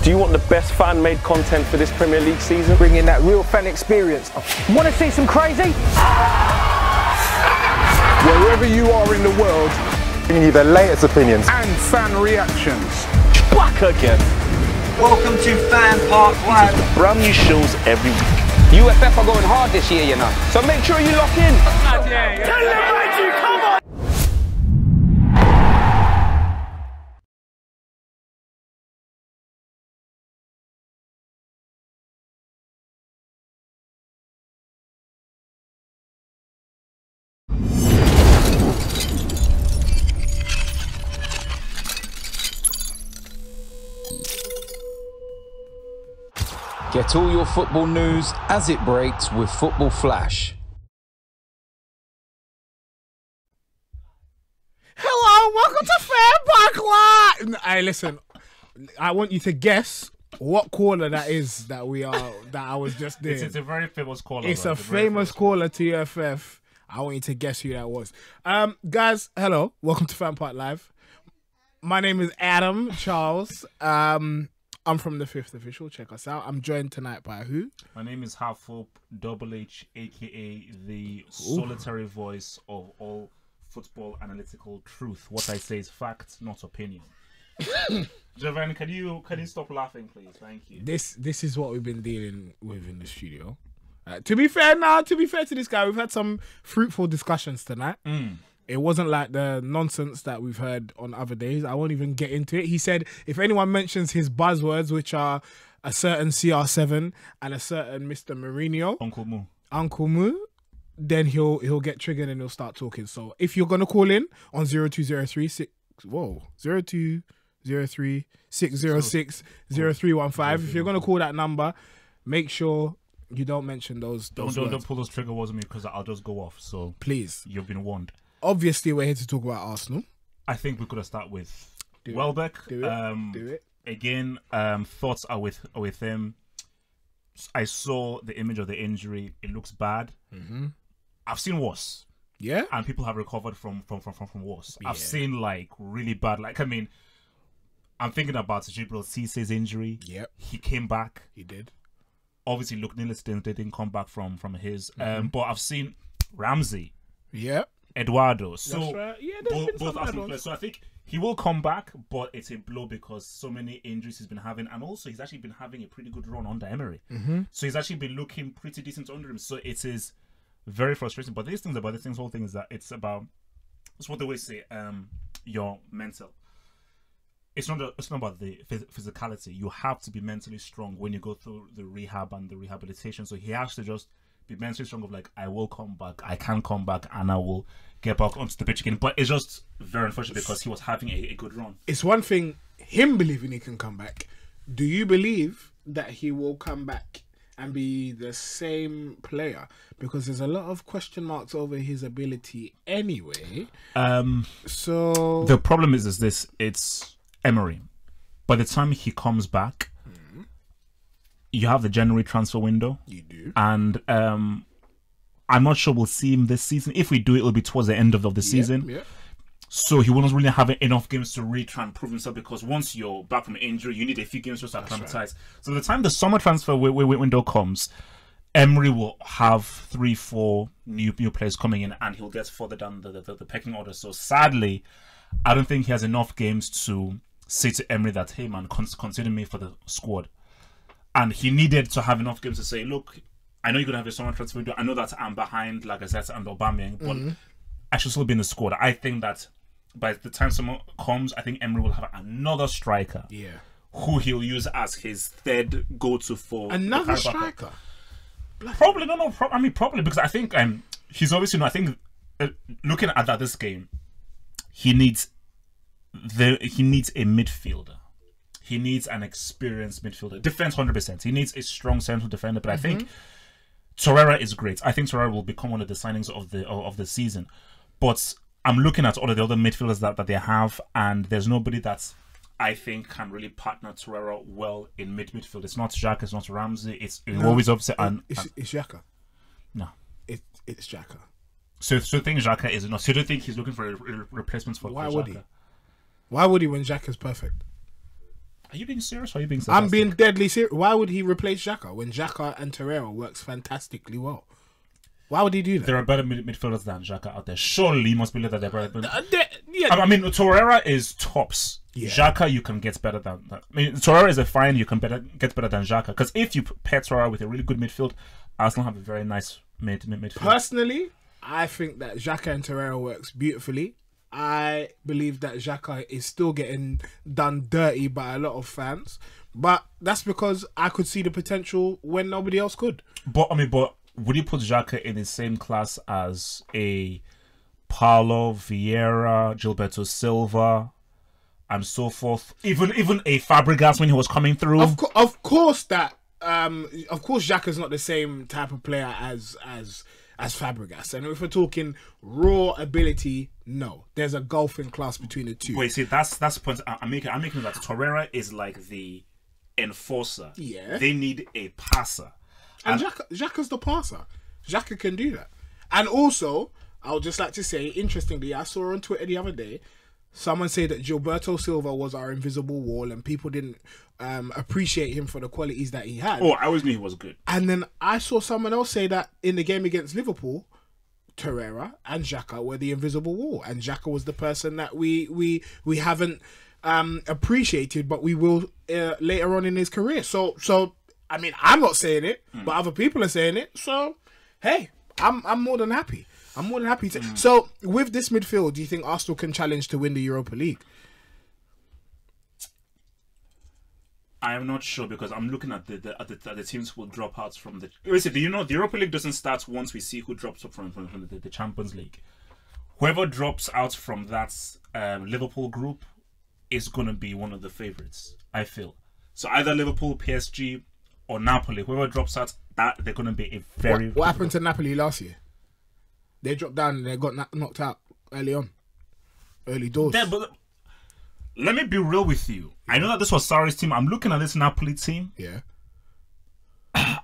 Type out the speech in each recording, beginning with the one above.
Do you want the best fan-made content for this Premier League season? Bringing that real fan experience. Want to see some crazy? Wherever you are in the world, bringing you the latest opinions and fan reactions. Back again. Welcome to FanPark Live. Brand new shows every week. UFF are going hard this year, you know. So make sure you lock in. Come on! Get all your football news as it breaks with Football Flash. Hello, welcome to FanPark Live. Hey, listen, I want you to guess what caller that is that I was just doing. It's a very famous caller. It's a famous caller to UFF. I want you to guess who that was. Guys, hello, welcome to FanPark Live. My name is Adam Charles. I'm from the Fifth Official. Check us out. I'm joined tonight by who? My name is Halfhope Double H, aka the solitary voice of all football analytical truth. What I say is fact, not opinion. Javan, can you stop laughing, please? Thank you. This is what we've been dealing with in the studio. To be fair to this guy, we've had some fruitful discussions tonight. It wasn't like the nonsense that we've heard on other days. I won't even get into it. He said if anyone mentions his buzzwords, which are a certain CR7 and a certain Mr. Mourinho, Uncle Moo, then he'll get triggered and he'll start talking. So if you're gonna call in on 0203 606 0315, if you're gonna call that number, make sure you don't mention those don't words. pull those trigger words on me because I'll just go off. So please, you've been warned. Obviously, we're here to talk about Arsenal. I think we could have started with Welbeck. Do it. Again, thoughts are with him. I saw the image of the injury. It looks bad. I've seen worse. Yeah, and people have recovered from worse. Yeah. I've seen like really bad. Like I'm thinking about Jibril Cisse's injury. Yep, he came back. He did. Obviously, Luke Nielsen didn't come back from his. But I've seen Ramsey. Yep. Eduardo. So that's right. Yeah, both Arsenal players. So I think he will come back, but it's a blow because so many injuries he's been having, and also he's actually been having a pretty good run under Emery. So he's actually been looking pretty decent under him. So it is very frustrating. But this whole thing is that it's what they always say. Your mental. It's not about the physicality. You have to be mentally strong when you go through the rehab and the rehabilitation. So he has to just be mentally strong of like, I will come back, I can come back, and I will get back onto the pitch again. But it's just very unfortunate because he was having a good run. It's one thing him believing he can come back. Do you believe that he will come back and be the same player? Because there's a lot of question marks over his ability anyway. So the problem is this: it's Emery. By the time he comes back, you have the January transfer window. You do. And I'm not sure we'll see him this season. If we do, it'll be towards the end of the season. Yeah. So he won't really have enough games to really try and prove himself because once you're back from injury, you need a few games to start acclimatize. Right. So by the time the summer transfer window comes, Emery will have 3-4 new players coming in and he'll get further down the pecking order. So sadly, I don't think he has enough games to say to Emery that, hey man, consider me for the squad. And he needed to have enough games to say, look, I know you're going to have a summer transfer window. I know that I'm behind, like I said, and Aubameyang, but I should still be in the squad. I think that by the time summer comes, I think Emery will have another striker. Yeah. Who he'll use as his third go-to for another striker. Probably, probably because I think he's obviously. I think looking at this game, he needs a midfielder. He needs an experienced midfielder. Defense 100%. He needs a strong central defender. But I think Torreira is great. I think Torreira will become one of the signings of the season. But I'm looking at all of the other midfielders that they have, and there's nobody that I think can really partner Torreira well in midfield. It's not Xhaka, it's not Ramsey. It's always upset. It's Xhaka. No, it's Xhaka. So I think Xhaka is not. So you don't think he's looking for a replacement for Why Xhaka? would he? Why would he when Xhaka's perfect? Are you being serious or are you being I'm sarcastic? being deadly serious. Why would he replace Xhaka when Xhaka and Torreira works fantastically well? Why would he do that? There are better midfielders than Xhaka out there. Surely you must believe that they're better. Yeah. I mean, Torreira is tops. Yeah. Xhaka, you can get better than that. I mean, Torreira is a fine. You can get better than Xhaka. Because if you pair Torreira with a really good midfield, Arsenal have a very nice midfield. Personally, I think that Xhaka and Torreira works beautifully. I believe that Xhaka is still getting done dirty by a lot of fans, but that's because I could see the potential when nobody else could. But would you put Xhaka in the same class as a Paulo, Vieira, Gilberto Silva, and so forth? Even a Fabregas when he was coming through. Of course Xhaka's not the same type of player as Fabregas, and if we're talking raw ability, no, there's a gulf in class between the two. Wait, see, that's the point I'm making. I'm making that Torreira is like the enforcer. Yeah, they need a passer, and Xhaka's the passer. Xhaka can do that. And also, I would just like to say, interestingly, I saw on Twitter the other day someone say that Gilberto Silva was our invisible wall, and people didn't appreciate him for the qualities that he had. Oh, I always knew he was good. And then I saw someone else say that in the game against Liverpool, Torreira and Xhaka were the invisible wall, and Xhaka was the person that we haven't appreciated, but we will later on in his career. So I mean, I'm not saying it, but other people are saying it. So hey, I'm more than happy. I'm more than happy to. So with this midfield, do you think Arsenal can challenge to win the Europa League? I am not sure because I'm looking at the teams who will drop out from the. Listen, do you know the Europa League doesn't start once we see who drops up from the Champions League? Whoever drops out from that Liverpool group is going to be one of the favourites, I feel. So either Liverpool, PSG, or Napoli, whoever drops out, that they're going to be a very. What happened to Napoli last year? They dropped down and they got knocked out early on, early doors. Yeah, but let me be real with you. I know that this was Sarri's team. I'm looking at this Napoli team. Yeah.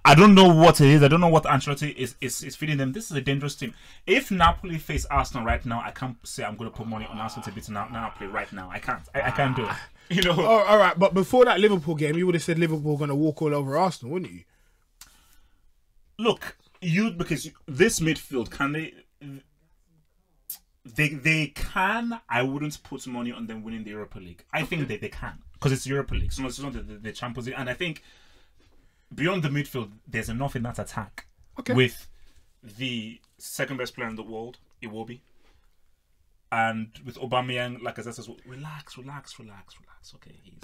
I don't know what it is. I don't know what Ancelotti is feeding them. This is a dangerous team. If Napoli face Arsenal right now, I can't say I'm going to put money on Arsenal to beat Napoli right now. I can't. I can't do it. You know. Oh, all right, but before that Liverpool game, you would have said Liverpool going to walk all over Arsenal, wouldn't you? Look, because this midfield, can they? They can. I wouldn't put money on them winning the Europa League. I think they can because it's Europa League. So it's not the Champions League. And I think beyond the midfield, there's enough in that attack with the second best player in the world, Iwobi, and with Aubameyang, like I said, relax. Okay, he's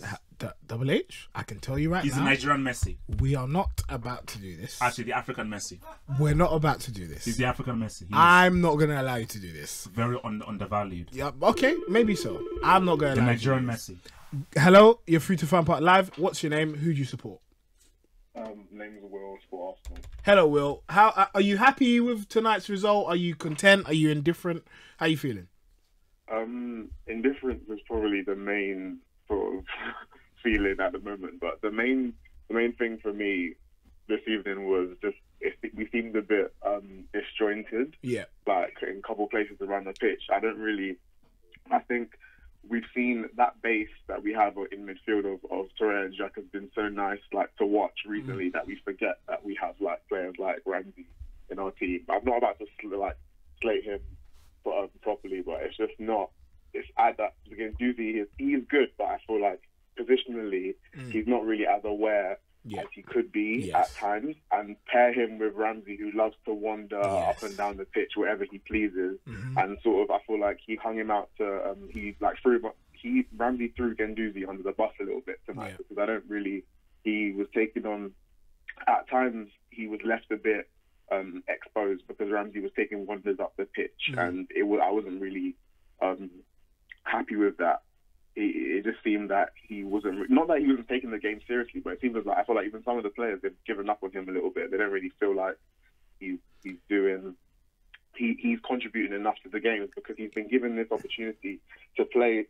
Double H. I can tell you right now, he's a Nigerian Messi. We are not about to do this. Actually, the African Messi. We're not about to do this. He's the African Messi. I'm not going to allow you to do this. Very undervalued. Yeah, okay, maybe so. I'm not going to the allow Nigerian you Messi. Hello, you're free to FanPark Live. What's your name? Who do you support? Name is Will for Arsenal. Hello, Will. How are you happy with tonight's result? Are you content? Are you indifferent? How are you feeling? Indifference is probably the main sort of feeling at the moment, but the main thing for me this evening was just we seemed a bit disjointed. Yeah, like in a couple places around the pitch. I think we've seen that base that we have in midfield of Torreira and Xhaka has been so nice, like to watch recently, that we forget that we have like players like Ramsey in our team. I'm not about to slate him properly, but it's just not. It's at that against Doozy. He is good, but I feel like positionally he's not really as aware as he could be at times. And pair him with Ramsey, who loves to wander up and down the pitch wherever he pleases, and sort of I feel like he hung him out to Ramsey threw Guendouzi under the bus a little bit tonight, because I don't really. He was taking on at times. He was left a bit exposed because Ramsey was taking wanders up the pitch, and I wasn't really happy with that. It just seemed that he wasn't, not that he wasn't taking the game seriously, but it seems like I feel like even some of the players have given up on him a little bit. They don't really feel like he's contributing enough to the game, because he's been given this opportunity to play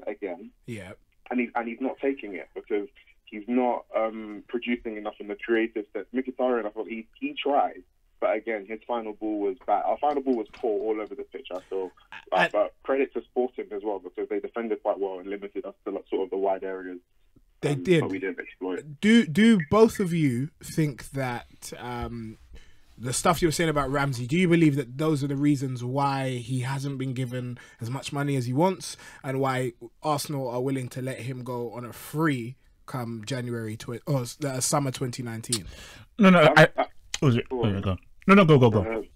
again. Yeah, and he's not taking it because he's not producing enough in the creative sense. Mkhitaryan, I thought he tried, but again, his final ball was bad. Our final ball was poor all over the pitch, I feel. But credit to Sporting as well, because they defended quite well and limited us to sort of the wide areas They did. But we didn't exploit. Do both of you think that the stuff you were saying about Ramsey, do you believe that those are the reasons why he hasn't been given as much money as he wants, and why Arsenal are willing to let him go on a free come summer 2019? No. Go.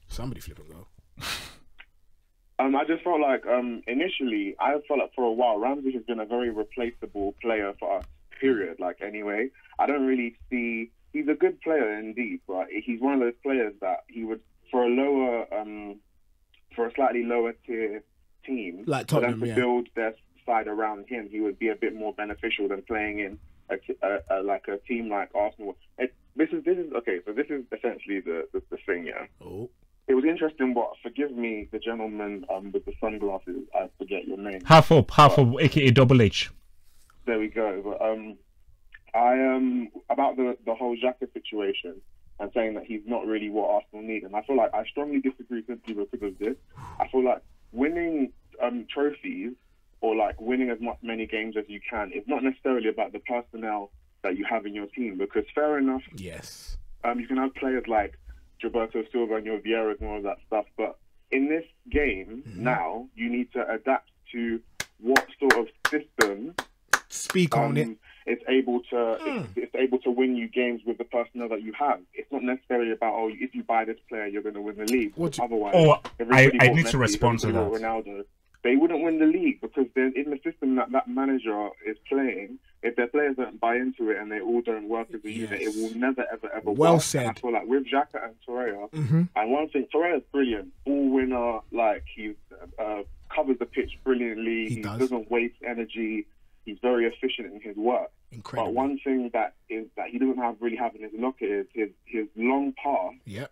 Somebody flip and go. I just felt like initially, I felt like for a while, Ramsey has been a very replaceable player for us, period. Like, anyway, I don't really see... He's a good player indeed, but he's one of those players that he would, for a slightly lower tier team, like for Tottenham, them to build their side around him, he would be a bit more beneficial than playing in a team like Arsenal. This is okay. So this is essentially the thing, yeah. Oh. It was interesting. Forgive me, the gentleman with the sunglasses. I forget your name. Half up, aka Double H. There we go. But about the whole Xhaka situation and saying that he's not really what Arsenal need, and I feel like I strongly disagree simply because of this. I feel like winning trophies or like winning as many games as you can is not necessarily about the personnel that you have in your team, because fair enough, yes, you can have players like Gilberto Silva and your Vieira and all of that stuff, but in this game now you need to adapt to what sort of system it's able to win you games with the personnel that you have. It's not necessarily about if you buy this player you're going to win the league. Otherwise, I need to respond to that. Ronaldo, they wouldn't win the league, because they're in the system that manager is playing. If their players don't buy into it and they all don't work as a unit, it will never ever work. Well said. And I feel like with Xhaka and Torreira, and one thing, Torreira's brilliant, ball winner, like he covers the pitch brilliantly. He doesn't waste energy. He's very efficient in his work. Incredible. But one thing that he doesn't really have in his locker is his long pass. Yep.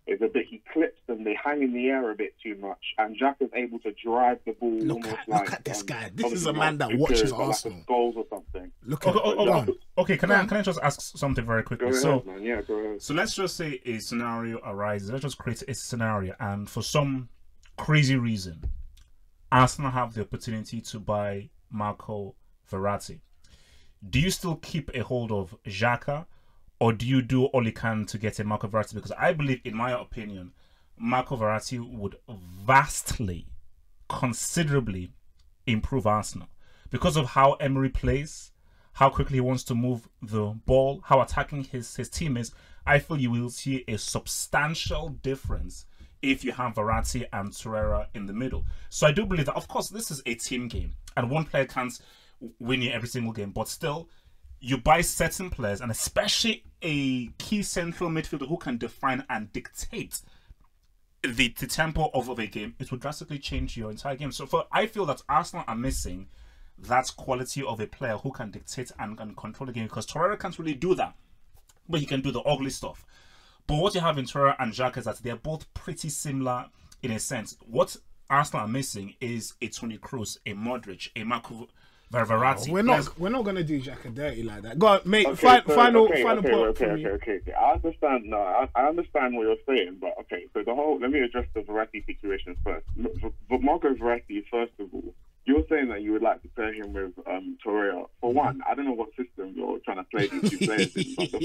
Is a bit, he clips them, they hang in the air a bit too much, and Jack is able to drive the ball look at this guy. This is a man that watches Arsenal. Like goals or something. Okay, can I just ask something very quickly? Go ahead, man. Yeah, go ahead. So let's just say a scenario arises. Let's just create a scenario, and for some crazy reason, Arsenal have the opportunity to buy Marco Verratti. Do you still keep a hold of Xhaka, or do you do all you can to get a Marco Verratti? Because I believe, in my opinion, Marco Verratti would vastly, considerably improve Arsenal. Because of how Emery plays, how quickly he wants to move the ball, how attacking his team is, I feel you will see a substantial difference if you have Verratti and Torreira in the middle. So I do believe that, of course, this is a team game, and one player can't win you every single game, but still, you buy certain players, and especially a key central midfielder who can define and dictate the tempo of a game, it will drastically change your entire game. So I feel that Arsenal are missing that quality of a player who can dictate and control the game, because Torreira can't really do that, but he can do the ugly stuff. But what you have in Torreira and Xhaka is that they're both pretty similar in a sense. What Arsenal are missing is a Toni Kroos, a Modric, a Marco Verratti. We're not gonna do Xhaka dirty like that. Go on, mate. Final point. Okay. I understand. No, I understand what you're saying, but okay. So let me address the Verratti situation first. But Marco Verratti, first of all, you're saying that you would like to pair him with Torreira. For one, I don't know what system you're trying to play these two players in, but the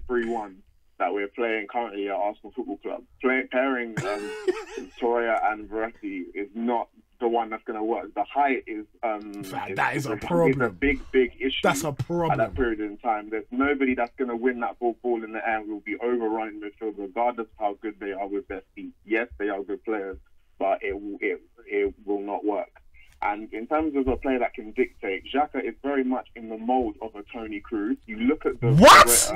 4-2-3-1 that we're playing currently at Arsenal Football Club, pairing Torreira and Verratti is not the one that's going to work. The height is that is a problem. It's a big issue. That's a problem at that period in time. There's nobody that's going to win that ball in the air and will be overrun in midfield, regardless of how good they are with their feet. Yes, they are good players, but it will not work. And in terms of a player that can dictate, Xhaka is very much in the mold of a Toni Kroos. You look at the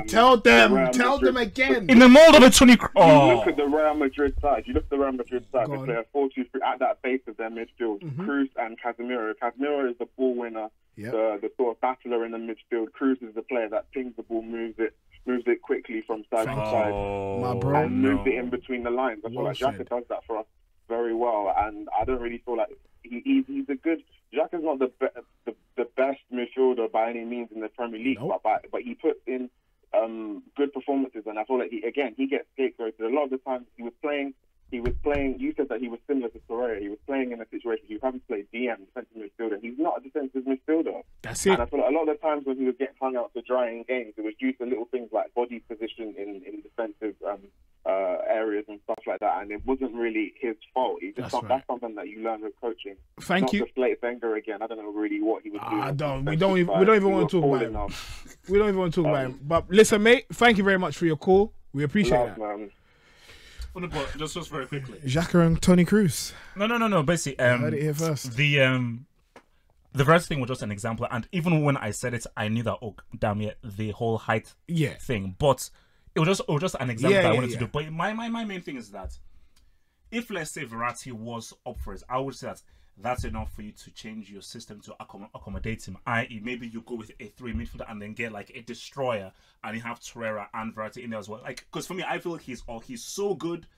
tell them again. In the mold of a Toni Kroos. You look at the Real Madrid side. They play a 4-2-3 at that base of their midfield. Kroos and Casemiro. Casemiro is the ball winner, the sort of battler in the midfield. Kroos is the player that pings the ball, moves it quickly from side to side, and moves it in between the lines. I feel like Xhaka does that for us very well, and I don't really feel like he's a good. Xhaka's not the best midfielder by any means in the Premier League, but he puts in good performances, and I feel like he gets scapegoated. A lot of the times he was playing he was playing. You said that he was similar to Torreira. He was playing in a situation he was having to play DM, defensive midfielder. He's not a defensive midfielder. That's it. And I feel like a lot of the times when he was getting hung out to dry in games, it was due to little things like body position in defensive areas and stuff like that, and it wasn't really his fault. That's something that you learn with coaching. Thank you. Not to slate Wenger again. I don't know really what he was doing. We don't even want to talk about him. We don't even want to talk about him. But listen, mate, thank you very much for your call. We appreciate that. Man. Just very quickly. Xhaka and Toni Kroos. No. Basically, heard it here first. The first thing was just an example, and even when I said it, I knew that damn it, the whole height thing. But it was just an example that I wanted to do. But my main thing is that if, let's say, Verratti was up for it, I would say that that's enough for you to change your system to accommodate him. I.e., maybe you go with a 3 midfielder and then get like a destroyer, and you have Torreira and Verratti in there as well. Like, because for me, I feel he's so good.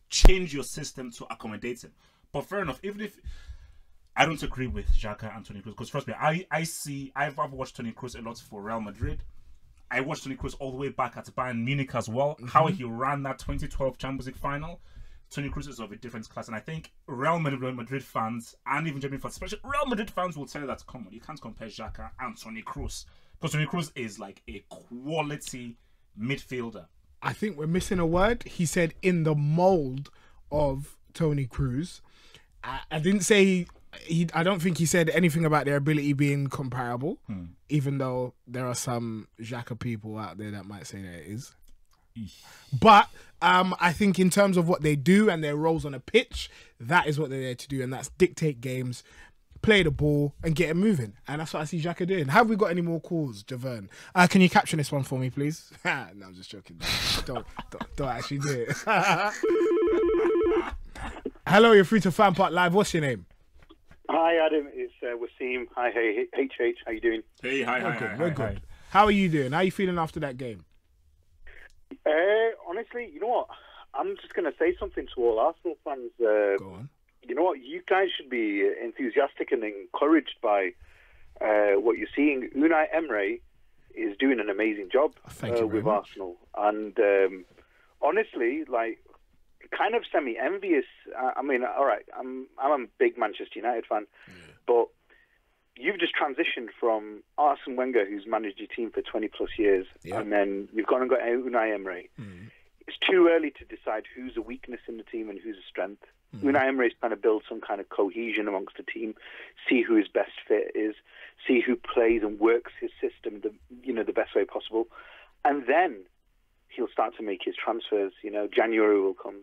Change your system to accommodate him. But fair enough, even if I don't agree with Xhaka and Toni Kroos, because trust me, I've watched Toni Kroos a lot for Real Madrid. I watched Toni Kroos all the way back at Bayern Munich as well. How he ran that 2012 Champions League final. Toni Kroos is of a different class, and I think Real Madrid fans and even German fans, especially Real Madrid fans, will tell you that come on, you can't compare Xhaka and Toni Kroos, because Toni Kroos is like a quality midfielder. I think we're missing a word. He said in the mold of Toni Kroos. I didn't say I don't think he said anything about their ability being comparable, even though there are some Xhaka people out there that might say that it is. But I think in terms of what they do and their roles on a pitch, that is what they're there to do, and that's dictate games, play the ball, and get it moving. And that's what I see Xhaka doing. Have we got any more calls, Javern? Can you caption this one for me, please? No, I'm just joking. Don't actually do it. Hello, you're free to FanPark Live. What's your name? Hi, Adam. It's Wasim. Hi, hey, HH. How you doing? Hey, hi. We're good. How are you doing? How are you feeling after that game? Honestly, you know what? I'm just going to say something to all Arsenal fans. Go on. You know what? You guys should be enthusiastic and encouraged by what you're seeing. Unai Emery is doing an amazing job with Arsenal. And honestly, like, kind of semi-envious. I mean, all right, I'm a big Manchester United fan, but you've just transitioned from Arsene Wenger, who's managed your team for 20 plus years, and then you've gone and got Unai Emery. It's too early to decide who's a weakness in the team and who's a strength. Unai Emery's trying to build some kind of cohesion amongst the team, see who his best fit is, see who plays and works his system the best way possible, and then he'll start to make his transfers. January will come,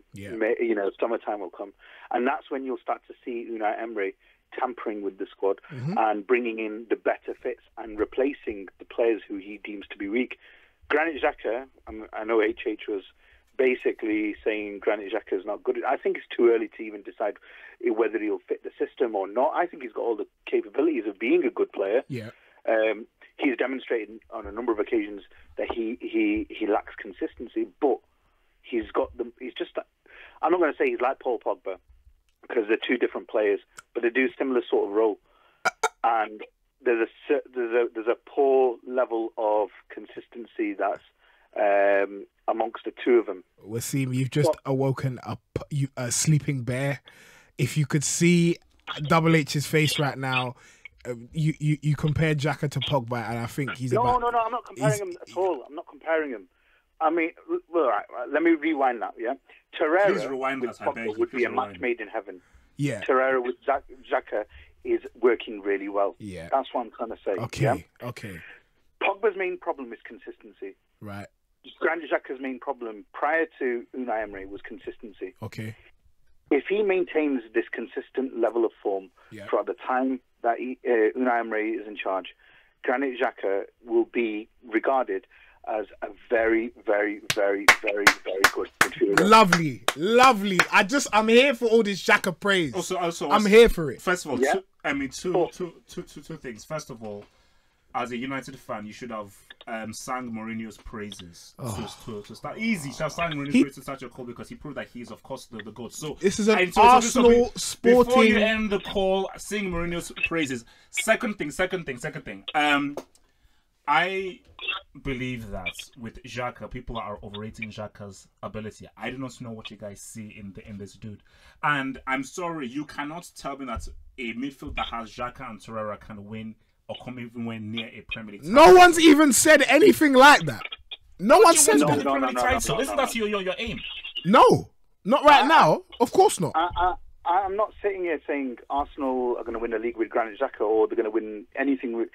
summertime will come, and that's when you'll start to see Unai Emery tampering with the squad and bringing in the better fits and replacing the players who he deems to be weak. Granit Xhaka, I know HH was basically saying Granit Xhaka is not good. I think it's too early to even decide whether he'll fit the system or not. I think he's got all the capabilities of being a good player. He's demonstrated on a number of occasions that he lacks consistency, but he's got them. He's just. I'm not going to say he's like Paul Pogba, because they're two different players, but they do a similar sort of role. And there's a poor level of consistency that's amongst the two of them. Wasim, you've just awoken a sleeping bear. If you could see Double H's face right now, you compared Xhaka to Pogba, and I think he's No, I'm not comparing him at all. I'm not comparing him. I mean, well, right, let me rewind that, yeah? Torreira with Pogba would be a match made in heaven. Yeah. Torreira with Xhaka is working really well. Yeah. That's what I'm trying to say. Okay. Pogba's main problem is consistency. Right. Granit Xhaka's main problem prior to Unai Emery was consistency. Okay. If he maintains this consistent level of form throughout the time that Unai Emery is in charge, Granit Xhaka will be regarded as a very, very, very, very, very good midfielder. Lovely. I'm here for all this Xhaka praise. Also, I'm here for it. First of all, two things. First of all, as a United fan, you should have sang Mourinho's praises to start. Easy, you should have sang Mourinho's praises to start your call, because he proved that he is, of course, the GOAT. So this is an Arsenal Sporting. Before you end the call, sing Mourinho's praises. Second thing. I believe that with Xhaka, people are overrating Xhaka's ability. I do not know what you guys see in this dude. And I'm sorry, you cannot tell me that a midfield that has Xhaka and Torreira can win or come even near a Premier League title. No one's even said anything like that. No one said that. No. Isn't that your aim? No, not right now. Of course not. I'm not sitting here saying Arsenal are going to win the league with Granit Xhaka or they're going to win anything with...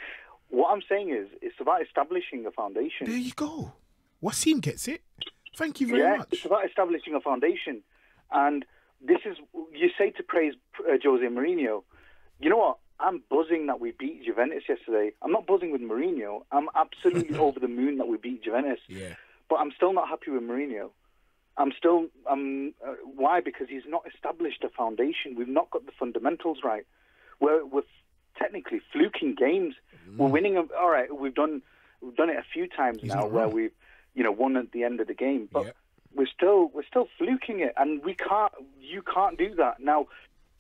What I'm saying is, it's about establishing a foundation. There you go. Wasim gets it. Thank you very much. It's about establishing a foundation. And this is... You say to praise Jose Mourinho. You know what? I'm buzzing that we beat Juventus yesterday. I'm not buzzing with Mourinho. I'm absolutely over the moon that we beat Juventus. Yeah. But I'm still not happy with Mourinho. Why? Because he's not established a foundation. We've not got the fundamentals right. We're technically fluking games. We're winning them. All right, we've done it a few times now where we've won at the end of the game, but we're still fluking it, and you can't do that now.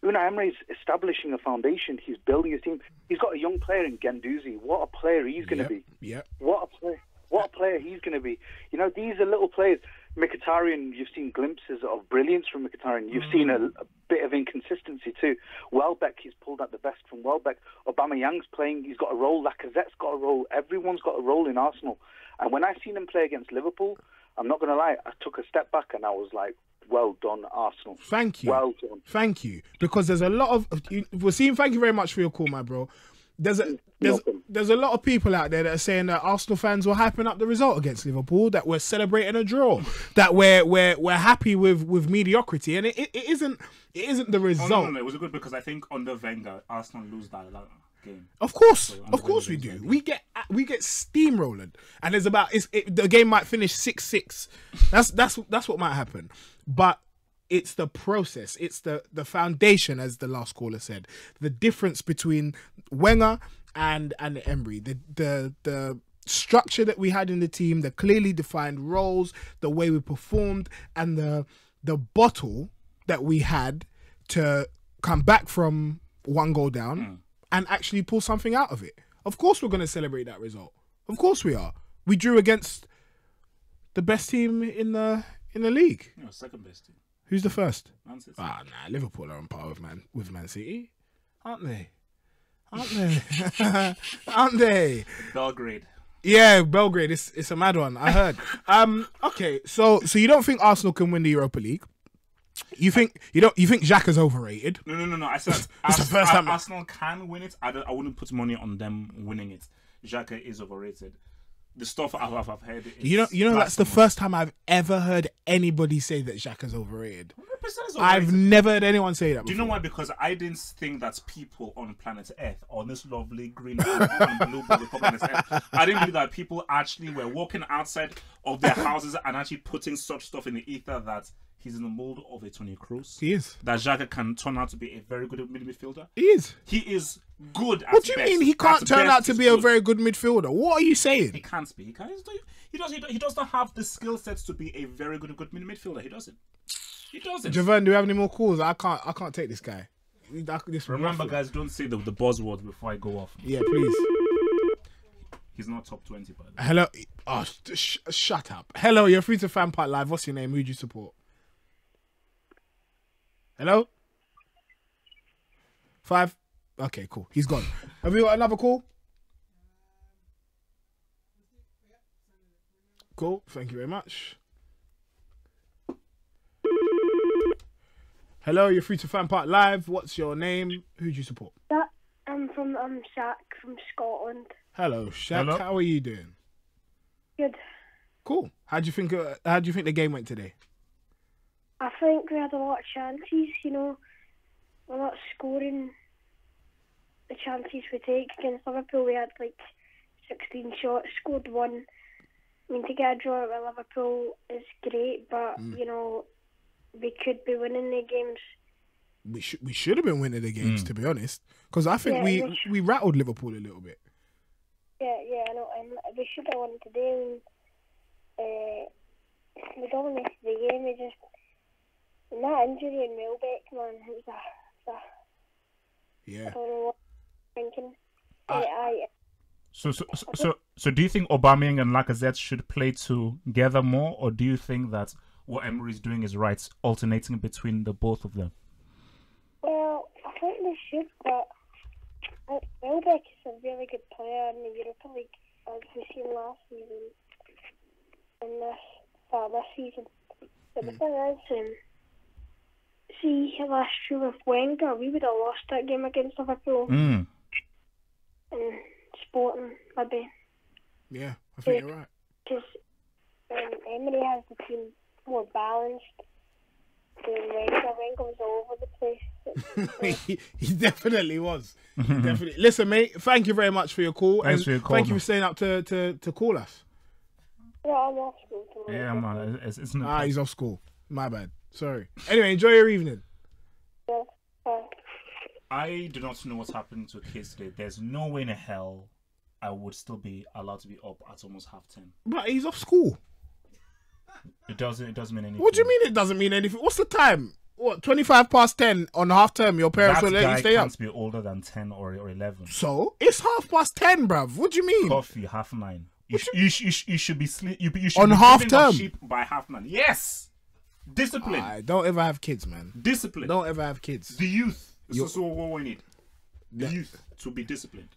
Unai Emery's establishing a foundation. He's building his team. He's got a young player in Guendouzi. What a player he's going to be. Yeah. What a player he's going to be. These are little players. Mkhitaryan, you've seen glimpses of brilliance from Mkhitaryan. You've seen a bit of inconsistency too. Welbeck, he's pulled out the best from Welbeck. Aubameyang's playing. He's got a role. Lacazette's got a role. Everyone's got a role in Arsenal. And when I seen him play against Liverpool, I'm not going to lie, I took a step back and I was like, well done, Arsenal. Thank you. Well done. Thank you. Because there's a lot of... Wasim, thank you very much for your call, my bro. There's a lot of people out there that are saying that Arsenal fans were hyping up the result against Liverpool, that we're celebrating a draw, that we're happy with mediocrity, and it isn't the result. Oh, no, it was good because I think under Wenger, Arsenal lose that game. Of course we do. We get steamrolling, and the game might finish 6-6. That's what might happen, but. It's the process. It's the foundation, as the last caller said. The difference between Wenger and Emery. The structure that we had in the team, the clearly defined roles, the way we performed, and the bottle that we had to come back from one goal down and actually pull something out of it. Of course we're going to celebrate that result. Of course we are. We drew against the best team in the league. No, second best team. Who's the first? Man City. Liverpool are on par with Man City, aren't they? Belgrade. Yeah, Belgrade. It's a mad one. I heard. Okay, so you don't think Arsenal can win the Europa League? You think Xhaka's overrated? No. I said it's the first time Arsenal can win it. I wouldn't put money on them winning it. Xhaka is overrated. The stuff I've heard. That's the first time I've ever heard anybody say that Xhaka's overrated. 100% I've never heard anyone say that before. Do you know why? Because I didn't think that people on planet Earth, on this lovely green and blue ball planet Earth, I didn't believe that people actually were walking outside of their houses and actually putting such stuff in the ether that he's in the mold of a Toni Kroos. He is. That Xhaka can turn out to be a very good midfielder. He is. He is good at What do you best. mean he can't turn out to be a very good midfielder? What are you saying? He can't be. He does not have the skill sets to be a very good midfielder. He doesn't. Javon, do we have any more calls? I can't take this guy. Remember, guys, don't say the buzzword before I go off. Yeah, please. He's not top 20, by the way. Hello. Oh, shut up. Hello, you're free to FanPark Live. What's your name? Who do you support? Hello? 5? Okay, cool. He's gone. Have we got another call? Cool. Thank you very much. Hello, you're free to FanPark Live. What's your name? Who do you support? I'm from Shaq from Scotland. Hello, Shaq. Hello. How are you doing? Good. Cool. How do you think the game went today? I think we had a lot of chances, we're not scoring the chances we take. Against Liverpool we had 16 shots, scored 1. I mean, to get a draw with Liverpool is great, but, we could be winning the games. We should have been winning the games, to be honest. Because I think we rattled Liverpool a little bit. Yeah, I know. And we should have won today. We dominated the game. We just... And that injury in Welbeck, man, it was yeah. I don't know what I'm thinking. So do you think Aubameyang and Lacazette should play together more, or do you think that what Emery is doing is right, alternating between the both of them? Well, I think they should, but Welbeck is a really good player in the Europa League, as we've seen last season and this season. But the thing is, see, last year with Wenger, we would have lost that game against Liverpool. And Sporting, maybe. Yeah, I think you're right. Because Emery has the team more balanced than Wenger. Wenger was all over the place. he definitely was. Definitely. Listen, mate, thank you very much for your call. Thanks for your call. Thank you for staying up to call us. Yeah, I'm off school tomorrow. Yeah, man. It's not he's off school. My bad. Sorry. Anyway, enjoy your evening. Yeah, bye. I do not know what's happening to kids today. There's no way in hell I would still be allowed to be up at almost 10:30. But he's off school. It doesn't mean anything. What do you mean it doesn't mean anything? What's the time? What, 10:25 on half term? Your parents will let you stay up? That guy can't be older than 10 or 11. So it's 10:30, bruv. What do you mean? Coffee, 9:30. You should be sleep. You should on be half term sheep by 9:30. Yes, discipline. Don't ever have kids, man. Discipline. Don't ever have kids. The youth. This is what we need. The youth to be disciplined.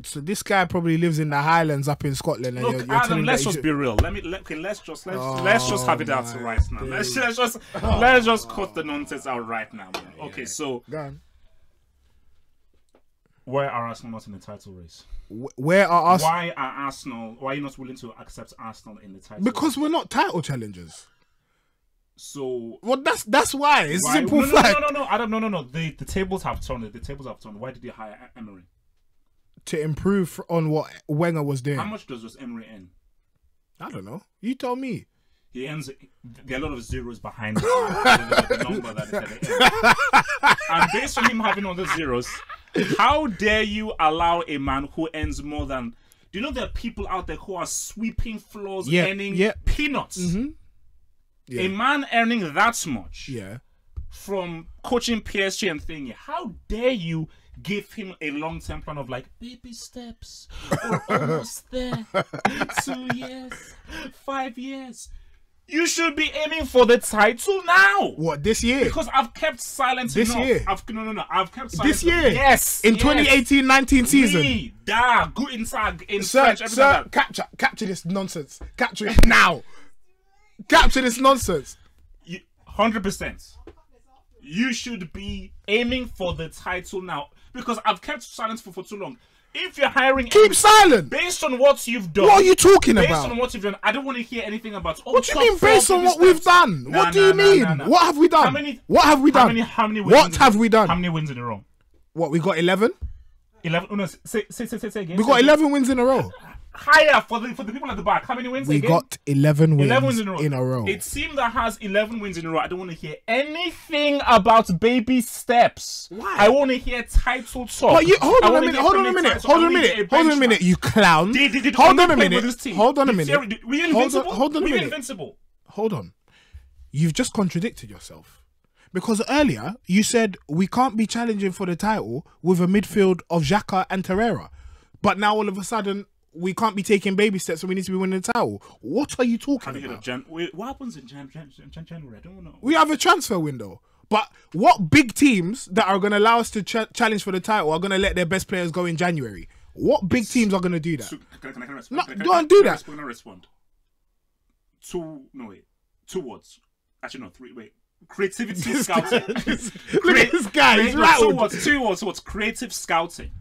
So this guy probably lives in the Highlands up in Scotland. And Look, Adam, let's just be real. Let's just have it out right now. Let's just cut the nonsense out right now, man. Yeah. Okay, so go on. Why are Arsenal not in the title race? Where are Arsenal? Why are you not willing to accept Arsenal in the title because race? We're not title challengers. So that's why. It's simple fact. No, Adam, no. The tables have turned. The tables have turned. Why did you hire Emery? To improve on what Wenger was doing. How much does Emery earn? I don't know. You tell me. He earns. There are a lot of zeros behind the number that he earns. And based on him having all the zeros, how dare you allow a man who earns more than? Do you know there are people out there who are sweeping floors, earning peanuts? Mm-hmm. Yeah. A man earning that much, from coaching PSG and thingy. How dare you give him a long-term plan of like baby steps? We're almost there. 2 years, 5 years. You should be aiming for the title now. What, this year? Because I've kept silence this enough. year. I've kept silence. This year? Yes. In 2018-19 season. Guten Tag in French. Sir, capture this nonsense. Capture it now. Capture this nonsense. 100%. You should be aiming for the title now. Because I've kept silence for too long. If you're hiring... Keep silent! Based on what you've done... What are you talking about? Based on what you've done, I don't want to hear anything about... What do you mean based on what we've done? What do you mean? What have we done? What have we done? What have we done? How many wins in a row? What, we got 11? 11? Oh, no, say again. We got 11 wins in a row. Higher for the people at the back. How many wins we again? Got 11 wins, 11 wins in a row. A team that has 11 wins in a row. I don't want to hear anything about baby steps. Why? I want to hear title talk. But hold on a minute, you clown. Hold on a minute. Were you invincible? Hold on. You've just contradicted yourself. Because earlier you said we can't be challenging for the title with a midfield of Xhaka and Torreira. But now all of a sudden we can't be taking baby steps and we need to be winning the title. What are you talking about? What happens in January? I don't know. We have a transfer window. But what big teams that are going to allow us to challenge for the title are going to let their best players go in January? What big teams are going to do that? Can I respond? No, don't do that. Can I respond? 2 words. Actually, no, 3. Wait. Creativity scouting. Look at this guy. He's rattled. 2 words. Creative scouting.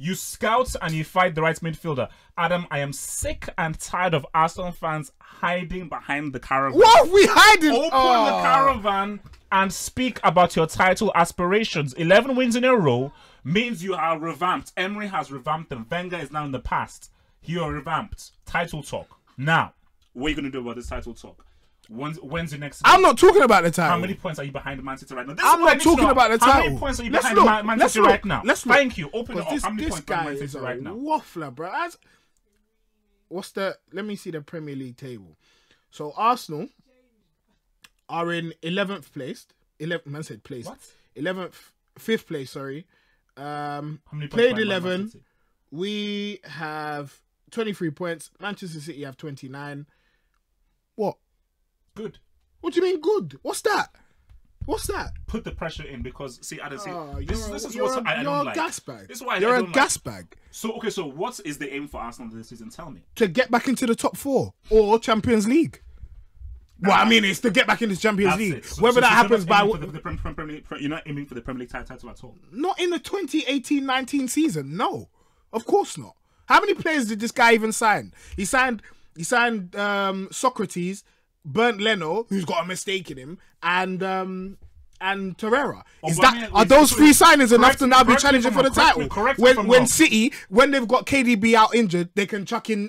You scout and you fight the right midfielder. Adam, I am sick and tired of Arsenal fans hiding behind the caravan. What are we hiding? Open the caravan and speak about your title aspirations. 11 wins in a row means you are revamped. Emery has revamped them. Wenger is now in the past. You are revamped. Title talk. Now, what are you going to do about this title talk? When's the next game? I'm not talking about the title. How many points are you behind Man City right now? I'm not talking about the title. How many points are you behind Man City right now? Thank you. Open it up. How many points are Man City right now? Waffler, bro. Let me see the Premier League table. So Arsenal are in 11th place. 11th, 5th place, sorry. How many played 11. We have 23 points. Manchester City have 29. What? Good. What do you mean good? What's that? What's that? Put the pressure in because, see, I don't see. This is you're what I don't like. You're a gas bag. This is why you're I a don't gas like. bag. So, okay, so what is the aim for Arsenal this season? Tell me. To get back into the top 4 or Champions League. Well, I mean, it's to get back into the Champions League. Whether that happens by... You're not aiming for the Premier League title at all? Not in the 2018-19 season, no. Of course not. How many players did this guy even sign? He signed Socrates, Bernd Leno, who's got a mistake in him, and Torreira. Are those 3 signings enough to now be challenging for the title? When City, when they've got KDB out injured, they can chuck in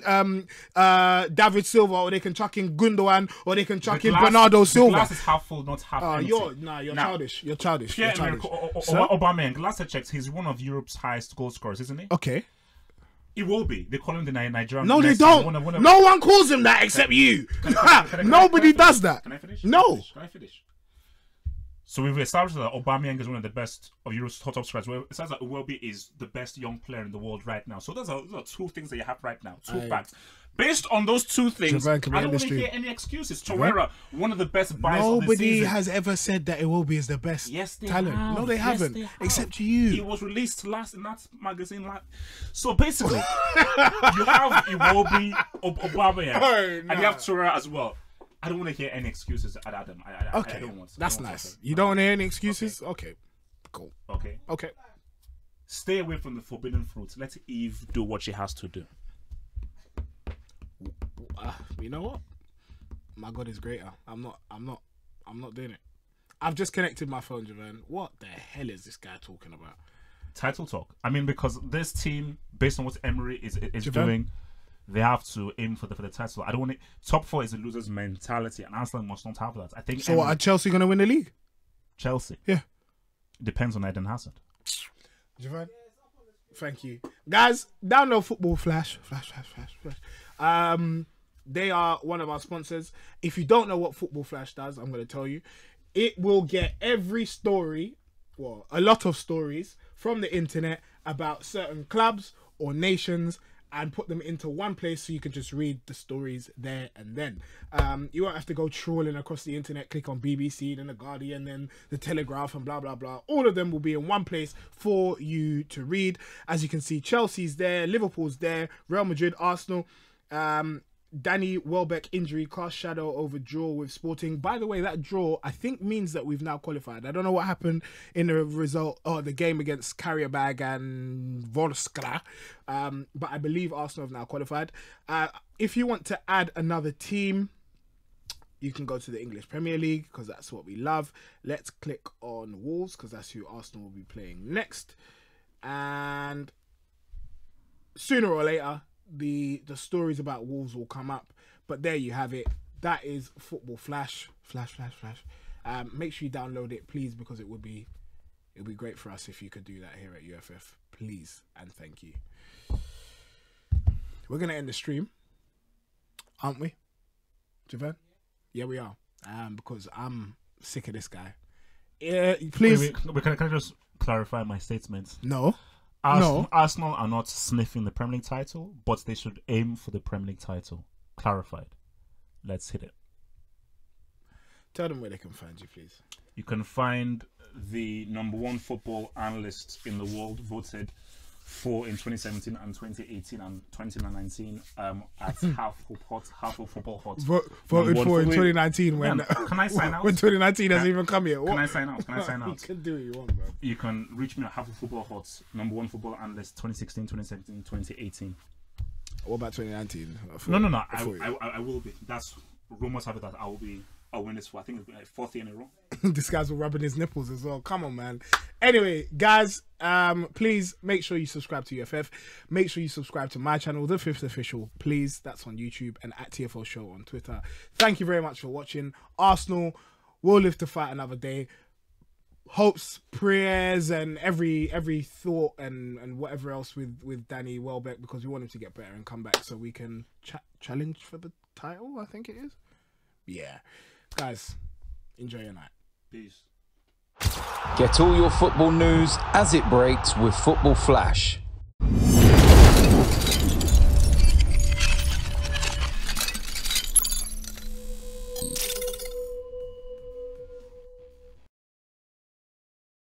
David Silva, or they can chuck in Gundogan, or they can chuck in Bernardo Silva. The glass is half full, not half empty. You're childish. You're childish. Pierre-Emerick Aubameyang, last I checked, he's one of Europe's highest goal scorers, isn't he? Okay. He will be. They call him the Nigerian. No, they don't. No one calls him that except you. Nobody does that. Can I finish? No. Can I finish? So we've established that Aubameyang is one of the best of Europe's top scorers. It says that Welbeck is the best young player in the world right now. So those are 2 things that you have right now. 2 facts. Based on those 2 things, I don't want to hear any excuses. Torreira, one of the best buys of the season. Nobody has ever said that Iwobi is the best talent. Have. No, they haven't. They have. Except you. He was released last in that magazine. So basically, you have Iwobi, Aubameyang, and you have Torreira as well. I don't want to hear any excuses at Adam. Okay, I don't want to. That's nice. You don't want to hear any excuses? Okay. Cool. Okay. Stay away from the forbidden fruit. Let Eve do what she has to do. You know what? My God is greater. I'm not doing it. I've just connected my phone, Javan. What the hell is this guy talking about? Title talk. I mean, because this team, based on what Emery is doing, they have to aim for the title. I don't want it. Top 4 is a loser's mentality, and Arsenal must not have that. I think. So, are Chelsea going to win the league? Chelsea. Yeah. Depends on Eden Hazard. Javan, thank you, guys. Download Football Flash. They are one of our sponsors. If you don't know what Football Flash does, I'm going to tell you. It will get every story, well, a lot of stories from the internet about certain clubs or nations, and put them into one place so you can just read the stories there and then. You won't have to go trawling across the internet, click on BBC, then The Guardian, then The Telegraph, and blah, blah, blah. All of them will be in one place for you to read. As you can see, Chelsea's there, Liverpool's there, Real Madrid, Arsenal. Danny Welbeck injury cast shadow over draw with Sporting. By the way, that draw, I think, means that we've now qualified. I don't know what happened in the result or the game against Karabag and Vorskla, but I believe Arsenal have now qualified. If you want to add another team, you can go to the English Premier League because that's what we love. Let's click on Wolves because that's who Arsenal will be playing next. And sooner or later, the stories about Wolves will come up, but there you have it. That is Football Flash. Make sure you download it, please, because it would be great for us if you could do that here at UFF, please, and thank you. We're gonna end the stream, aren't we, Javan? Yeah, we are. Because I'm sick of this guy. Please. Wait, can I just clarify my statement? No. Arsenal are not sniffing the Premier League title, but they should aim for the Premier League title. Clarified. Let's hit it. Tell them where they can find you, please. You can find the #1 football analyst in the world, voted for in 2017 and 2018 and 2019 at Half of Football Hot. Voted for in 2019 when... Can I sign out? When 2019 hasn't even come yet. Can I sign out? You can do what you want, bro. You can reach me at Half of Football Hot, #1 football analyst, 2016, 2017, 2018. What about 2019? No. I will be. That's rumors have it that I'll win this for, I think, it's 4th year in a row. This guy's rubbing his nipples as well. Come on, man. Anyway, guys, please make sure you subscribe to UFF. Make sure you subscribe to my channel, The Fifth Official, please. That's on YouTube, and at TFL Show on Twitter. Thank you very much for watching. Arsenal will live to fight another day. Hopes, prayers, and every thought and whatever else with Danny Welbeck, because we want him to get better and come back so we can challenge for the title, I think it is. Yeah. Guys, enjoy your night. Peace. Get all your football news as it breaks with Football Flash.